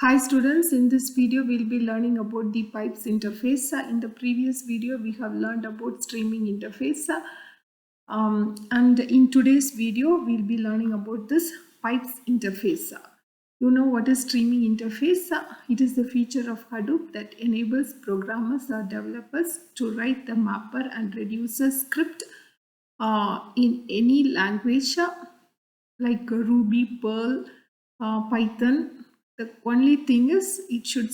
Hi students, in this video we'll be learning about the pipes interface. In the previous video we have learned about streaming interface and in today's video we'll be learning about this pipes interface. You know what is streaming interface? It is the feature of Hadoop that enables programmers or developers to write the mapper and reducer script in any language like Ruby, Perl, Python. The only thing is it should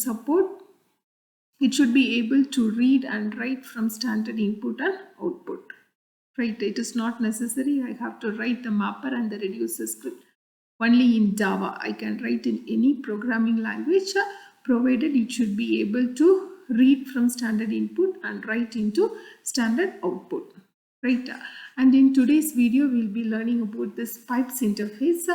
be able to read and write from standard input and output. Right, it is not necessary I have to write the mapper and the reducer script only in Java. I can write in any programming language provided it should be able to read from standard input and write into standard output. Right, and in today's video we'll be learning about this pipes interface.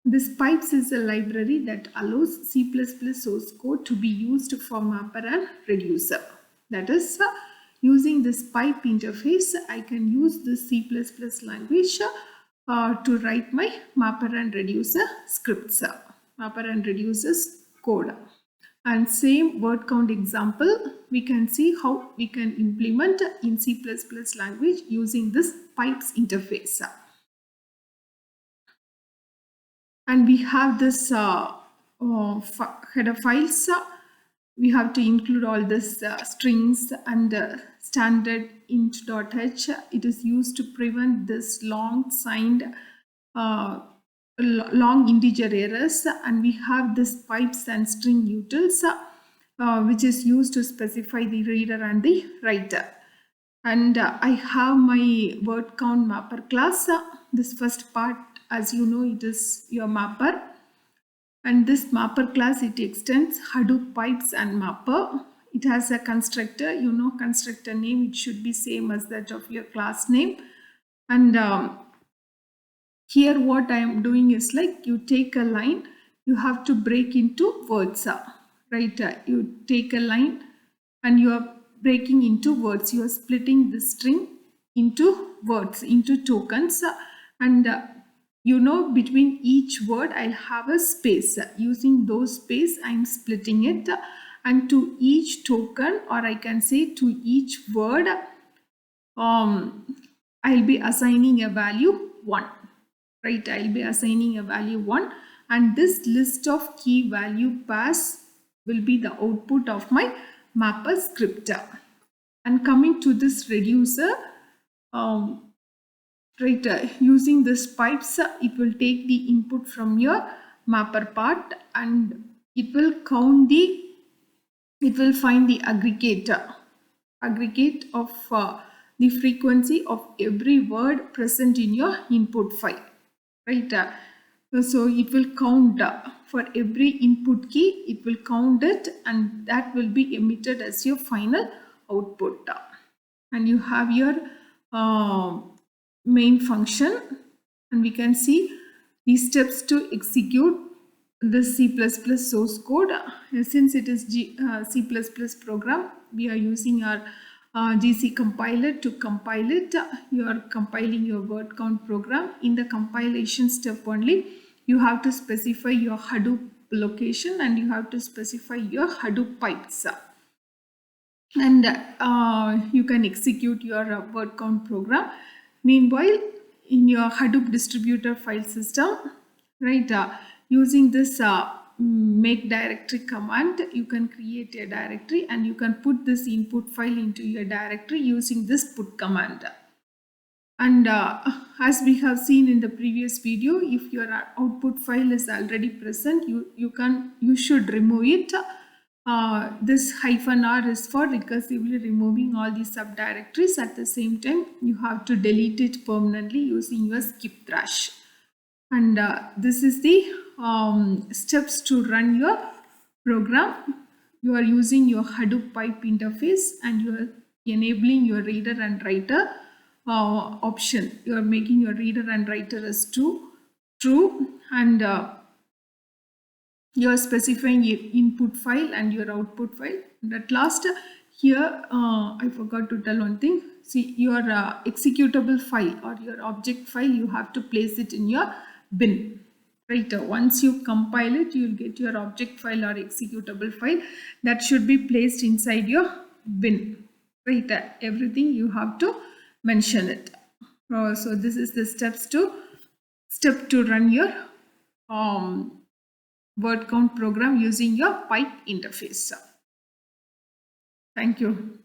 This pipes is a library that allows C++ source code to be used for mapper and reducer. That is, using this pipe interface, I can use this C++ language to write my mapper and reducer scripts, mapper and reducers code. And same word count example, we can see how we can implement in C++ language using this pipes interface. And we have this header files. We have to include all this strings and standard int.h. It is used to prevent this long signed long integer errors, and we have this pipes and string utils which is used to specify the reader and the writer. And I have my word count mapper class. This first part, as you know, it is your mapper, and this mapper class, it extends Hadoop pipes and mapper. It has a constructor, you know, constructor name, it should be same as that of your class name. And here what I am doing is like, you take a line, you have to break into words, right? You take a line and you are breaking into words. You are splitting the string into words, into tokens, and you know, between each word I'll have a space. Using those space, I'm splitting it, and to each token, or I can say to each word, I'll be assigning a value 1. Right, I'll be assigning a value 1, and this list of key value pairs will be the output of my mapper script. And coming to this reducer, right, using this pipes, it will take the input from your mapper part and it will count it will find the aggregate of the frequency of every word present in your input file. Right, so it will count for every input key, it will count it, and that will be emitted as your final output. And you have your main function, and we can see these steps to execute the C++ source code. Since it is C++ program, we are using our GC compiler to compile it. You are compiling your word count program. In the compilation step only, you have to specify your Hadoop location and you have to specify your Hadoop pipes. And you can execute your word count program. Meanwhile, in your Hadoop distributor file system, right, using this make directory command, you can create a directory and you can put this input file into your directory using this put command. And as we have seen in the previous video, if your output file is already present, you should remove it. This -r is for recursively removing all the subdirectories. At the same time, you have to delete it permanently using your skip thrash. And this is the steps to run your program. You are using your Hadoop pipe interface and you are enabling your reader and writer option. You are making your reader and writer as true, and you are specifying your input file and your output file. And at last, here I forgot to tell one thing. See, your executable file or your object file, you have to place it in your bin. right? Once you compile it, you'll get your object file or executable file that should be placed inside your bin, right? Everything you have to mention it. So this is the step to run your word count program using your pipe interface. Thank you.